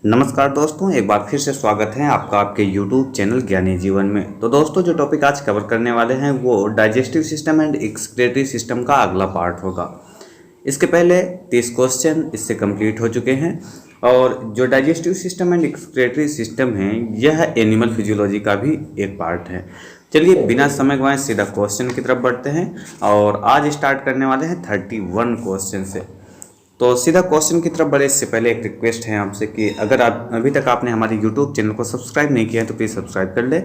नमस्कार दोस्तों, एक बार फिर से स्वागत है आपका आपके YouTube चैनल ज्ञानी जीवन में। तो दोस्तों, जो टॉपिक आज कवर करने वाले हैं वो digestive system and excretory system का अगला पार्ट होगा। इसके पहले 30 क्वेश्चन इससे कंप्लीट हो चुके हैं और जो digestive system and excretory system है यह एनिमल फिजियोलॉजी का भी एक पार्ट है। चलिए बिना समय गंवाए सीधा क्वेश्चन की तरफ बढ़ते हैं और आज स्टार्ट करने वाले हैं 31 क्वेश्चन से। तो सीधा क्वेश्चन की तरफ बढ़े इससे पहले एक रिक्वेस्ट है आपसे कि अगर आप अभी तक आपने हमारे यूट्यूब चैनल को सब्सक्राइब नहीं किया है तो प्लीज़ सब्सक्राइब कर ले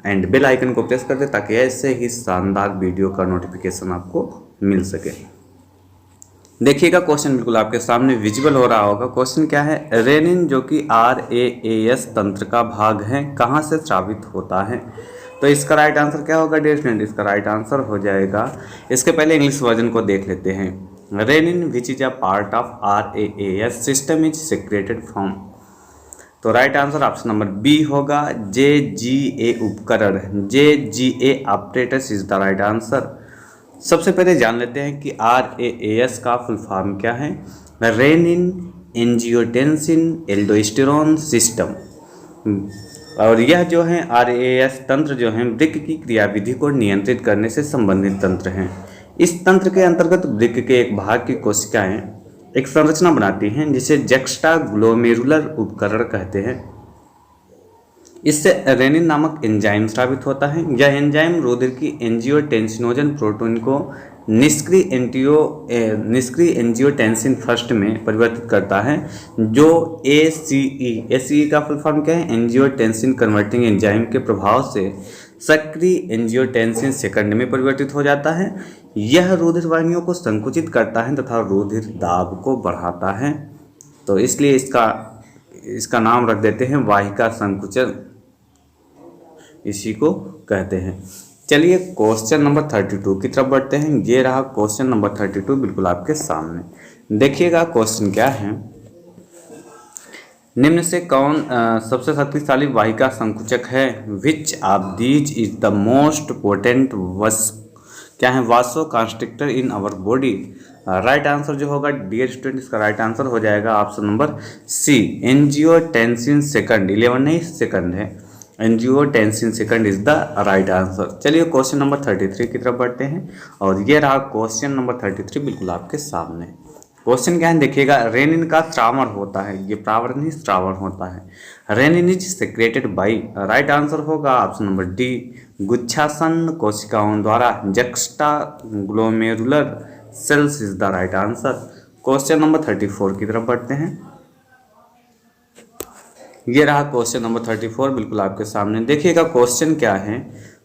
एंड बेल आइकन को प्रेस कर दे ताकि ऐसे ही शानदार वीडियो का नोटिफिकेशन आपको मिल सके। देखिएगा क्वेश्चन बिल्कुल आपके सामने विजिबल हो रहा होगा। क्वेश्चन क्या है, रेनिन जो कि RAAS तंत्र का भाग है कहाँ से स्रावित होता है। तो इसका राइट आंसर क्या होगा डियर स्टूडेंट, इसका राइट आंसर हो जाएगा, इसके पहले इंग्लिश वर्जन को देख लेते हैं। Renin which is a part of RAAS system is secreted from. तो right answer option number B होगा, JGA उपकरण, JGA apparatus is the right answer. सबसे पहले जान लेते हैं कि RAAS का फुल फॉर्म क्या है। Renin angiotensin aldosterone system. और यह जो है RAAS तंत्र जो है वृक्क की क्रियाविधि को नियंत्रित करने से संबंधित तंत्र हैं। इस तंत्र के अंतर्गत वृक्क के एक भाग की कोशिकाएं एक संरचना बनाती हैं जिसे जक्स्टाग्लोमेरुलर उपकरण कहते हैं। इससे रेनिन नामक एंजाइम स्रावित होता है। यह एंजाइम रुधिर की एंजियोटेंसिनोजन प्रोटीन को निष्क्रिय एंजियोटेंसिन फर्स्ट में परिवर्तित करता है जो ACE का फुल फॉर्म क्या है, एंजियोटेंसिन कन्वर्टिंग एंजाइम के प्रभाव से सक्रिय एंजियोटेंसिन सेकंड में परिवर्तित हो जाता है। यह रुधिर वाहिनियों को संकुचित करता है तथा रुधिर दाब को बढ़ाता है। तो इसलिए इसका नाम रख देते हैं वाहिका संकुचन, इसी को कहते हैं। चलिए क्वेश्चन नंबर 32 की तरफ बढ़ते हैं। ये रहा क्वेश्चन नंबर 32 बिल्कुल आपके सामने। देखिएगा क्वेश्चन क्या है, निम्न से कौन सबसे शक्तिशाली वाहिका संकुचक है। Which of these is the most potent vasoconstrictor in our body. Right answer जो होगा डियर स्टूडेंट, इसका राइट आंसर हो जाएगा option number C, angiotensin second. 11 नहीं सेकंड है, angiotensin second is the right answer. चलिए क्वेश्चन नंबर 33 की तरफ बढ़ते हैं और ये रहा क्वेश्चन नंबर 33 बिल्कुल आपके सामने। क्वेश्चन क्या है देखिएगा, रेनिन का स्रावण होता है, ये प्रावरण ही स्रावण होता है। Renin is secreted by, right answer होगा ऑप्शन नंबर डी, गुच्छासन कोशिकाओं द्वारा juxtaglomerular cells is the right answer. Question number 34 की तरफ बढ़ते हैं। ये रहा क्वेश्चन नंबर 34 बिल्कुल आपके सामने। देखिएगा क्वेश्चन क्या है,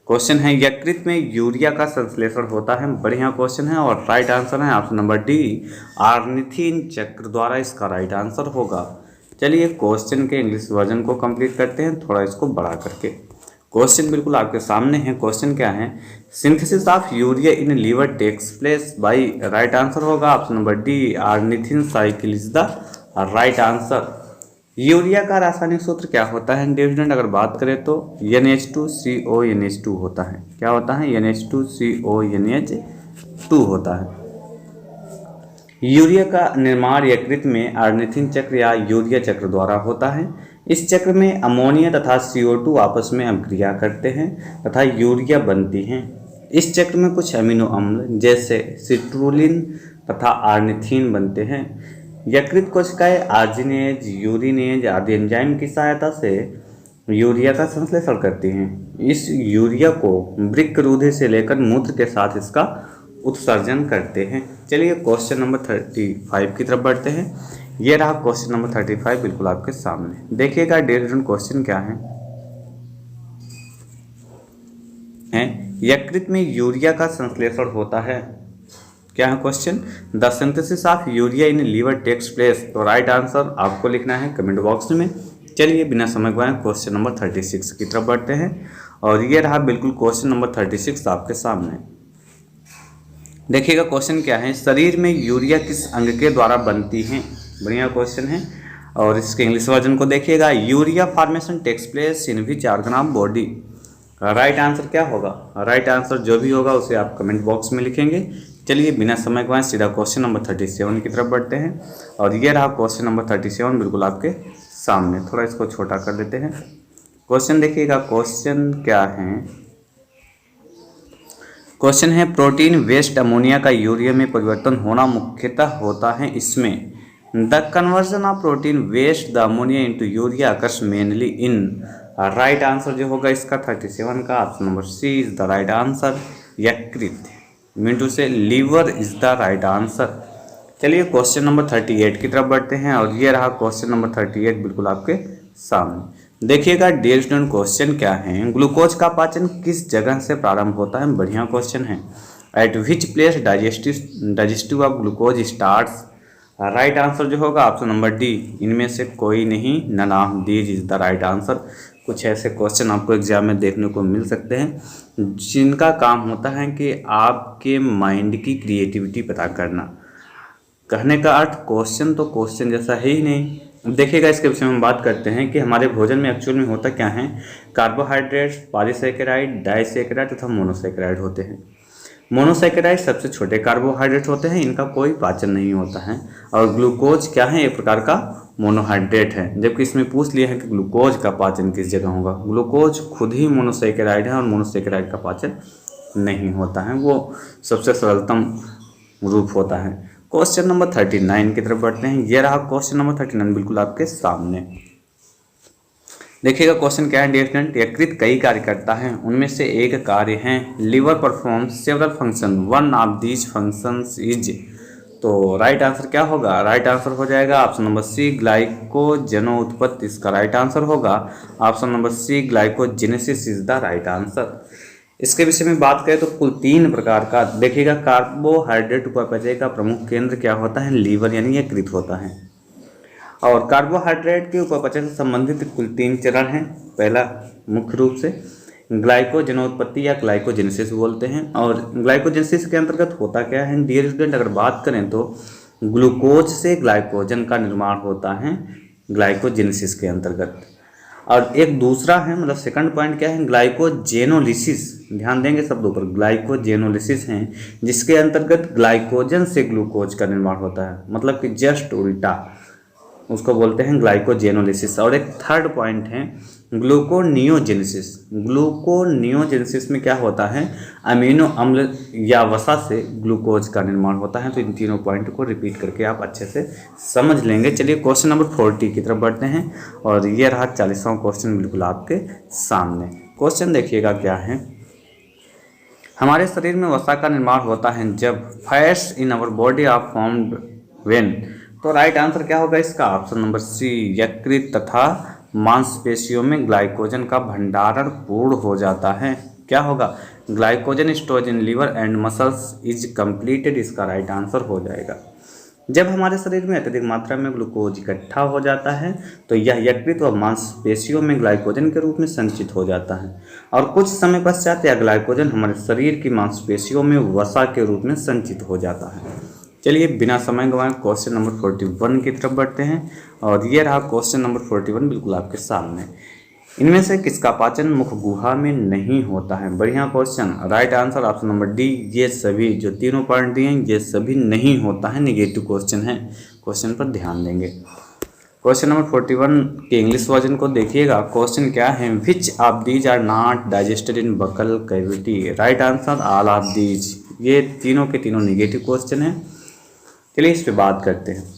क्वेश्चन है यकृत में यूरिया का संश्लेषण होता है। बढ़िया क्वेश्चन है और राइट आंसर है ऑप्शन नंबर डी, आर्निथिन चक्र द्वारा इसका राइट आंसर होगा। चलिए क्वेश्चन के इंग्लिश वर्जन को कंप्लीट करते हैं थोड़ा इसको बढ़ा करके। क्वेश्चन बिल्कुल आपके सामने है। क्वेश्चन क्या है, synthesis of urea in liver takes place by, right answer होगा option number D, ornithine cycle is the right answer. Urea का रासायनिक सूत्र क्या होता है डियर स्टूडेंट, अगर बात करें तो NH2CONH2 होता है। क्या होता है, NH2CONH2 होता है। यूरिया का निर्माण यकृत में आर्निथिन चक्र या यूरिया चक्र द्वारा होता है। इस चक्र में अमोनिया तथा CO2 आपस में अभिक्रिया करते हैं तथा यूरिया बनती हैं। इस चक्र में कुछ अमीनो अम्ल जैसे सिट्रुलिन तथा आर्निथिन बनते हैं। यकृत कोशिकाएं आर्जिनेज, यूरिनेज आदि एंजाइम की सहायता से यूरिया का संश्लेषण करती हैं। इस यूरिया को वृक्क रुधिर से लेकर मूत्र के साथ इसका उत्सर्जन करते हैं। चलिए क्वेश्चन नंबर 35 की तरफ बढ़ते हैं। ये रहा क्वेश्चन नंबर 35 बिल्कुल आपके सामने। देखिएगा डियर स्टूडेंट क्वेश्चन क्या है, यकृत में यूरिया का संश्लेषण होता है। क्या है question, the synthesis of urea in liver takes place. तो राइट आंसर आपको लिखना है कमेंट बॉक्स में। चलिए बिना समय गवाए क्वेश्चन नंबर 36 की तरफ बढ़ते हैं और ये रहा बिल्कुल क्वेश्चन नंबर 36 आपके सामने। देखिएगा क्वेश्चन क्या है, शरीर में यूरिया किस अंग के द्वारा बनती है। बढ़िया क्वेश्चन है और इसके इंग्लिश वर्जन को देखिएगा, urea formation takes place in which organ of body. Right answer क्या होगा, राइट आंसर जो भी होगा उसे आप कमेंट बॉक्स में लिखेंगे। चलिए बिना समय गवाए सीधा क्वेश्चन नंबर 37 की तरफ बढ़ते हैं और ये रहा क्वेश्चन नंबर 37 बिल्कुल आपके सामने। थोड़ा इसको छोटा कर देते हैं। क्वेश्चन देखिएगा, क्वेश्चन क्या है। क्वेश्चन है प्रोटीन वेस्ट अमोनिया का यूरिया में परिवर्तन होना मुख्यतः होता है इसमें। The conversion of protein waste the ammonia into urea occurs mainly in. Right answer जो होगा इसका 37 का option number C is the right answer. यकृत मिनटू से liver is the right answer. चलिए क्वेश्चन नंबर 38 की तरफ बढ़ते हैं और ये रहा क्वेश्चन नंबर 38 बिल्कुल आपके सामने। देखिएगा डियर स्टूडेंट, क्वेश्चन क्या है। ग्लूकोज का पाचन किस जगह से प्रारंभ होता है। बढ़िया क्वेश्चन है। At which place digestive of glucose starts. Right answer जो होगा ऑप्शन नंबर डी, इनमें से कोई नहीं, none of these is the right answer. कुछ ऐसे क्वेश्चन आपको एग्जाम में देखने को मिल सकते हैं जिनका काम होता है कि आपके माइंड की क्रिएटिविटी पता करना। कहने का अर्थ क्वेश्चन तो क्वेश्चन जैसा है ही नहीं। देखिएगा इसके विषय में हम बात करते हैं कि हमारे भोजन में एक्चुअल में होता क्या है। कार्बोहाइड्रेट्स, पॉलीसैकेराइड, डाइसैकेराइड तथा मोनोसैकेराइड होते हैं। मोनोसैकेराइड सबसे छोटे कार्बोहाइड्रेट होते हैं, इनका कोई पाचन नहीं होता है। और ग्लूकोज क्या है, एक प्रकार का मोनोहाइड्रेट है। जबकि इसमें पूछ लिया है कि ग्लूकोज का पाचन किस जगह होगा। ग्लूकोज खुद ही मोनोसैकेराइड है और मोनोसैकेराइड का पाचन नहीं होता है, वो सबसे सरलतम रूप होता है। क्वेश्चन नंबर 39 की तरफ बढ़ते हैं। यह रहा क्वेश्चन नंबर 39 बिल्कुल आपके सामने। देखिएगा क्वेश्चन क्या है डियर स्टूडेंट। यकृत कई कार्य करता है, उनमें से एक कार्य है liver performs several function, one of these functions is. तो राइट आंसर क्या होगा। राइट आंसर हो जाएगा ऑप्शन नंबर सी, ग्लाइकोजेनोत्पत्ति इसका राइट आंसर होगा। Option number C, glycogenesis is the right answer. इसके विषय में बात करें तो कुल 3 प्रकार का देखिएगा कार्बोहाइड्रेट उपापचय का प्रमुख केंद्र क्या होता है, लीवर यानी यकृत होता है। और कार्बोहाइड्रेट के उपापचय से संबंधित कुल 3 चरण हैं। पहला मुख्य रूप से ग्लाइकोजेनोत्पत्ति या ग्लाइकोजेनेसिस बोलते हैं। और ग्लाइकोजेनेसिस के अंतर्गत होता क्या है डियर स्टूडेंट, अगर बात करें तो ग्लूकोज से ग्लाइकोजन का निर्माण होता है ग्लाइकोजेनेसिस के अंतर्गत। और एक दूसरा है, मतलब सेकंड पॉइंट क्या है, ग्लाइकोजेनोलिसिस। ध्यान देंगे शब्दों पर, ग्लाइकोजेनोलिसिस है जिसके अंतर्गत ग्लाइकोजन से ग्लूकोज का निर्माण होता है, मतलब कि जस्ट उल्टा, उसको बोलते हैं ग्लाइकोजेनोलिसिस। और एक थर्ड पॉइंट है ग्लूकोनियोजेनेसिस। ग्लूकोनियोजेनेसिस में क्या होता है, अमीनो अम्ल या वसा से ग्लूकोज का निर्माण होता है। तो इन तीनों पॉइंट को रिपीट करके आप अच्छे से समझ लेंगे। चलिए क्वेश्चन नंबर 40 की तरफ बढ़ते हैं और ये रहा 40वां क्वेश्चन बिल्कुल आपके सामने। क्वेश्चन देखिएगा क्या है। हमारे शरीर में वसा का निर्माण होता है जब fats in our body are formed when. तो राइट आंसर क्या होगा इसका, ऑप्शन नंबर सी, यकृत तथा मांसपेशियों में ग्लाइकोजन का भंडारण पूर्ण हो जाता है। क्या होगा, glycogen storage in liver and muscles is completed, इसका राइट आंसर हो जाएगा। जब हमारे शरीर में अत्यधिक मात्रा में ग्लूकोज इकट्ठा हो जाता है तो यह यकृत व मांसपेशियों में ग्लाइकोजन के रूप में संचित हो जाता है और कुछ समय पश्चात यह ग्लाइकोजन हमारे शरीर की मांसपेशियों में वसा के रूप में संचित हो जाता है। चलिए बिना समय गंवाए क्वेश्चन नंबर 41 की तरफ बढ़ते हैं और ये रहा क्वेश्चन नंबर 41 बिल्कुल आपके सामने। इनमें से किसका पाचन मुख गुहा में नहीं होता है। बढ़िया question. Right answer option number D, ये सभी जो तीनों पॉइंट दिए हैं ये सभी नहीं होता है, नेगेटिव क्वेश्चन है। क्वेश्चन पर ध्यान देंगे। क्वेश्चन नंबर 41 के इंग्लिश वर्जन को देखिएगा। क्वेश्चन क्या है, which of these are not digested in buccal cavity. Right answer all of these. ये तीनों के तीनों नेगेटिव क्वेश्चन है। चलिए इस पर बात करते हैं।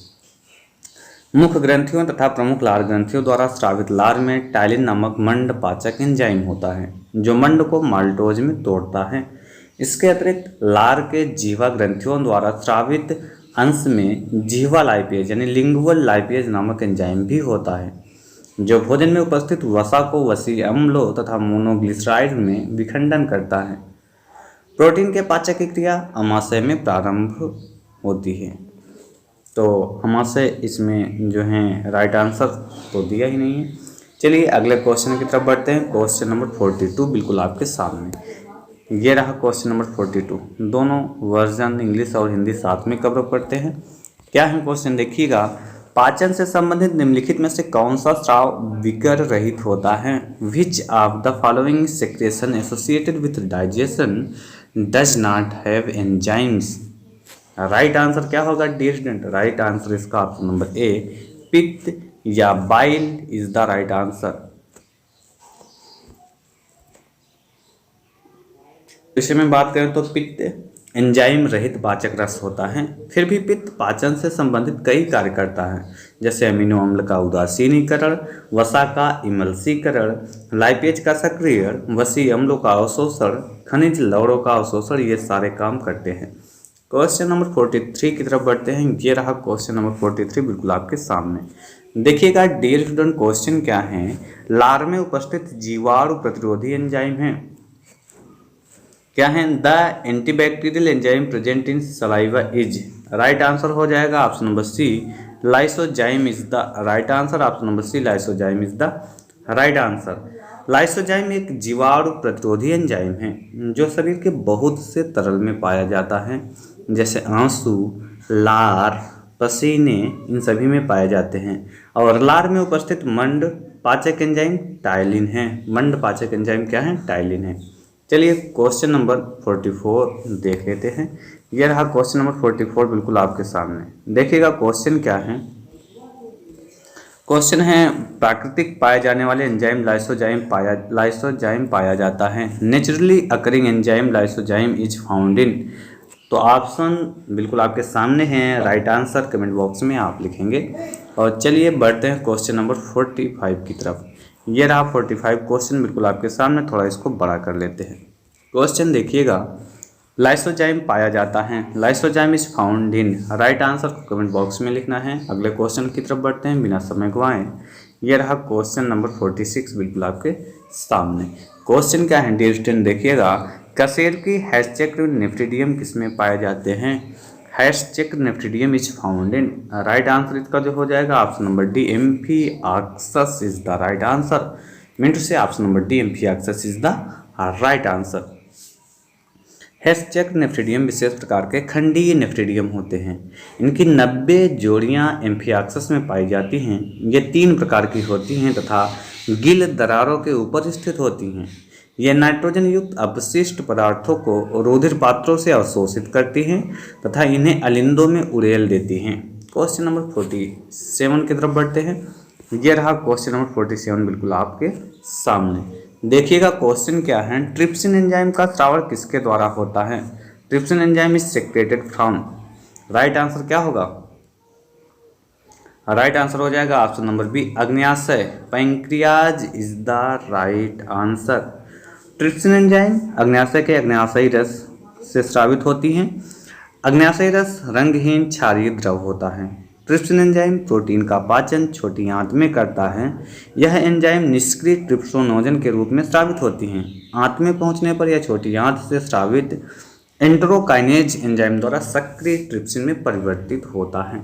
मुख ग्रंथियों तथा प्रमुख लार ग्रंथियों द्वारा स्रावित लार में टाइलिन नामक मंड पाचक एंजाइम होता है जो मंड को माल्टोज में तोड़ता है। इसके अतिरिक्त लार के जीवा ग्रंथियों द्वारा स्रावित अंश में जीवा लाइपेज यानी लिंगुअल लाइपेज नामक एंजाइम भी होता है जो भोजन में उपस्थित वसा को वसी अम्लों तथा मोनोग्लिसराइड में विखंडन करता है। प्रोटीन के पाचक की क्रिया अमाशय में प्रारंभ होती है। तो अमाशय इसमें जो है राइट आंसर तो दिया ही नहीं है। चलिए अगले क्वेश्चन की तरफ बढ़ते हैं। क्वेश्चन नंबर 42 बिल्कुल आपके सामने। ये रहा क्वेश्चन नंबर 42। दोनों वर्जन इंग्लिश और हिंदी साथ में कवर करते हैं। क्या है क्वेश्चन देखिएगा। पाचन से संबंधित निम्नलिखित में से कौन सा स्राव विकर रहित होता है। Which of the following secretion associated with digestion does not have enzymes. Right answer क्या होगा डियर स्टूडेंट। राइट आंसर इसका ऑप्शन नंबर ए, पित्त या bile is the right answer. विषय में बात करें तो पित्त एंजाइम रहित पाचक रस होता है, फिर भी पित्त पाचन से संबंधित कई कार्य करता है, जैसे अमीनो अम्ल का उदासीनीकरण, वसा का इमल्सीकरण, लाइपेज का सक्रियण, वसीय अम्लों का अवशोषण, खनिज लवणों का अवशोषण, ये सारे काम करते हैं। क्वेश्चन नंबर 43 की तरफ बढ़ते हैं। ये रहा क्वेश्चन नंबर 43 बिल्कुल आपके सामने। देखिएगा डियर स्टूडेंट, क्वेश्चन क्या है, लार में उपस्थित जीवाणु प्रतिरोधी एंजाइम है, क्या है, the antibacterial enzyme present in saliva is, right answer हो जाएगा option number C lysozyme is the right answer. Option number C lysozyme is the right answer. Lysozyme एक जीवाणु प्रतिरोधी एंजाइम है जो शरीर के बहुत से तरल में पाया जाता है, जैसे आंसू, लार, पसीने, इन सभी में पाए जाते हैं। और लार में उपस्थित मंड पाचक एंजाइम टाइलिन है। मंड पाचक एंजाइम क्या है, टाइलिन है। चलिए क्वेश्चन नंबर 44 देख लेते हैं। यह रहा क्वेश्चन नंबर 44 बिल्कुल आपके सामने। देखिएगा क्वेश्चन क्या है। क्वेश्चन है प्राकृतिक पाए जाने वाले एंजाइम लाइसोजाइम पाया जाता है। Naturally occurring enzyme lysozyme is found इन, तो ऑप्शन बिल्कुल आपके सामने हैं, राइट आंसर कमेंट बॉक्स में आप लिखेंगे। और चलिए बढ़ते हैं क्वेश्चन नंबर 45 की तरफ। ये रहा 45 क्वेश्चन बिल्कुल आपके सामने, थोड़ा इसको बड़ा कर लेते हैं। क्वेश्चन देखिएगा, लाइसोजाइम पाया जाता है, lysozyme is found in, right answer को कमेंट बॉक्स में लिखना है। अगले क्वेश्चन की तरफ बढ़ते हैं बिना समय गवाएं। ये रहा क्वेश्चन नंबर 46 बिल्कुल आपके सामने। क्वेश्चन क्या है डियर स्टूडेंट, देखिएगा, कसेर की हैशचक्र नेफ्रिडियम किसमें पाए जाते हैं, हैशचक्र nephridium is found in, right answer इसका जो हो जाएगा option number D amphioxus is the right answer. मिनटू से option number D amphioxus is the right answer. हैशचक्र नेफ्रिडियम विशेष प्रकार के खंडीय नेफ्रिडियम होते हैं। इनकी 90 जोड़ियां एम्फिआक्सस में पाई जाती हैं। ये 3 प्रकार की होती हैं तथा गिल दरारों के ऊपर स्थित होती हैं। ये नाइट्रोजन युक्त अपशिष्ट पदार्थों को रुधिर पात्रों से अवशोषित करती हैं तथा इन्हें अलिंदों में उड़ेल देती हैं। क्वेश्चन नंबर 47 की तरफ बढ़ते हैं। यह रहा क्वेश्चन नंबर 47 बिल्कुल आपके सामने। देखिएगा क्वेश्चन क्या है, ट्रिप्सिन एंजाइम का स्रावण किसके द्वारा होता है, trypsin enzyme is secreted from, right answer क्या होगा, राइट आंसर हो जाएगा ऑप्शन नंबर बी अग्न्याशय, pancreas is the right answer. Trypsin enzyme अग्न्याशय के अग्न्याशयी रस से स्रावित होती हैं। अग्न्याशयी रस रंगहीन क्षारीय द्रव होता है। ट्रिप्सिन एंजाइम प्रोटीन का पाचन छोटी आंत में करता है। यह एंजाइम निष्क्रिय ट्रिप्सोनोजन के रूप में स्रावित होती हैं। आंत में पहुंचने पर यह छोटी आंत से स्रावित एंटेरोकाइनेज एंजाइम द्वारा सक्रिय ट्रिप्सिन में परिवर्तित होता है।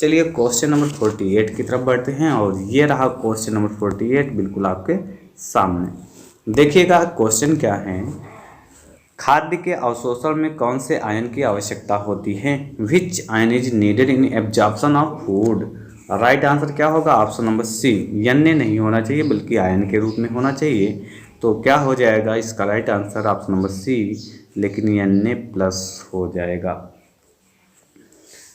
चलिए क्वेश्चन नंबर 48 की तरफ बढ़ते हैं। और ये रहा क्वेश्चन नंबर 48 बिल्कुल आपके सामने। देखिएगा क्वेश्चन क्या है, खाद्य के अवशोषण में कौन से आयन की आवश्यकता होती है, विच ion is needed in absorption of food, right answer क्या होगा ऑप्शन नंबर सी Na नहीं होना चाहिए बल्कि आयन के रूप में होना चाहिए। तो क्या हो जाएगा इसका right answer option number C, लेकिन Na+ हो जाएगा।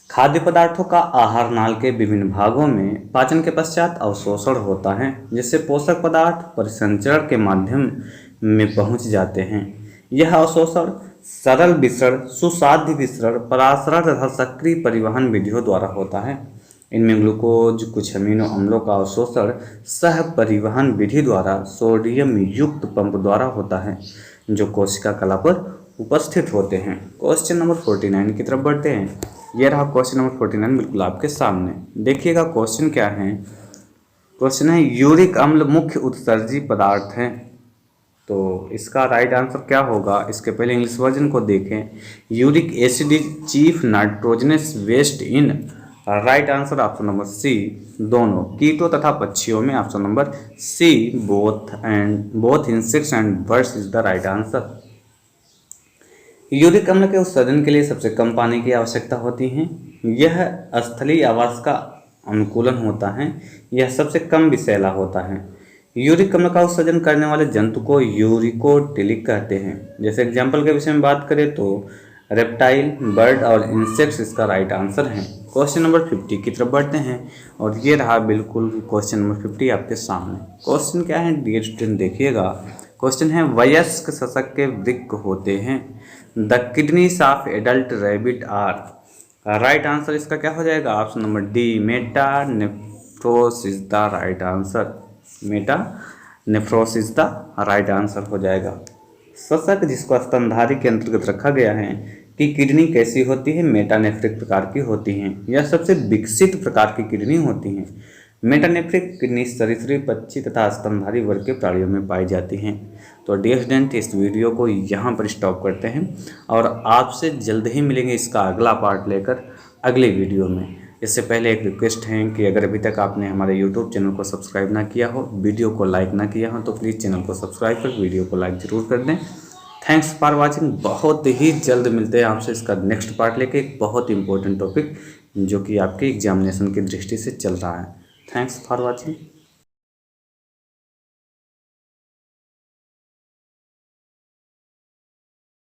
खाद्य पदार्थों का आहार नाल के विभिन्न भागों में पाचन के पश्चात अवशोषण होता है, जिससे पोषक पदार्थ परिसंचरण के माध्यम में पहुंच जाते हैं। यह अवशोषण सरल विसरण, सुसाध्य विसरण, परासरण तथा सक्रिय परिवहन विधियों द्वारा होता है। इनमें ग्लूकोज, कुछ अमीनो अम्लों का अवशोषण सह परिवहन विधि द्वारा सोडियम युक्त पंप द्वारा होता है, जो कोशिका कला पर उपस्थित होते हैं। क्वेश्चन नंबर 49 की तरफ बढ़ते हैं। यह रहा क्वेश्चन नंबर 49 बिल्कुल आपके सामने। देखिएगा क्वेश्चन क्या है, क्वेश्चन है यूरिक अम्ल मुख्य उत्सर्जी पदार्थ है, तो इसका राइट आंसर क्या होगा, इसके पहले इंग्लिश वर्जन को देखें। Uric acid is chief nitrogenous waste in, right answer option number C दोनों कीटों तथा पक्षियों में, option number C both insects and birds is the right answer. Uric अम्ल के उत्सर्जन के लिए सबसे कम पानी की आवश्यकता होती है। यह स्थलीय आवास का अनुकूलन होता है। यह सबसे कम विषैला होता है। यूरिक अम्ल का उत्सर्जन करने वाले जंतु को यूरिकोटिलिक कहते हैं। जैसे एग्जाम्पल के विषय में बात करें तो रेप्टाइल, बर्ड और इंसेक्ट्स इसका राइट आंसर है। क्वेश्चन नंबर 50 की तरफ बढ़ते हैं और ये रहा बिल्कुल क्वेश्चन नंबर 50 आपके सामने। क्वेश्चन क्या है डियर स्टूडेंट, देखिएगा। क्वेश्चन है वयस्क शशक के वृक्क होते हैं। The kidneys of adult rabbit are. Right answer इसका क्या हो जाएगा? Option number D, metanephros is the right answer. Metanephros is the right answer हो जाएगा। शशक जिसको स्तनधारी के अंतर्गत रखा गया है कि किडनी कैसी होती है, मेटानेफ्रिक प्रकार की होती हैं। यह सबसे विकसित प्रकार की किडनी होती हैं। मेटानेफ्रिक किडनी सरीसृप, पक्षी तथा स्तनधारी वर्ग के प्राणियों में पाई जाती हैं। तो डियर स्टूडेंट, इस वीडियो को यहाँ पर स्टॉप करते हैं और आपसे जल्द ही मिलेंगे इसका अगला पार्ट लेकर अगले वीडियो में। इससे पहले एक रिक्वेस्ट है कि अगर अभी तक आपने हमारे YouTube चैनल को सब्सक्राइब ना किया हो, वीडियो को लाइक ना किया हो, तो प्लीज़ चैनल को सब्सक्राइब कर वीडियो को लाइक ज़रूर कर दें। Thanks for watching. बहुत ही जल्द मिलते हैं आपसे इसका नेक्स्ट पार्ट लेके, एक बहुत इंपॉर्टेंट टॉपिक जो कि आपके एग्जामिनेशन की दृष्टि से चल रहा है। Thanks for watching.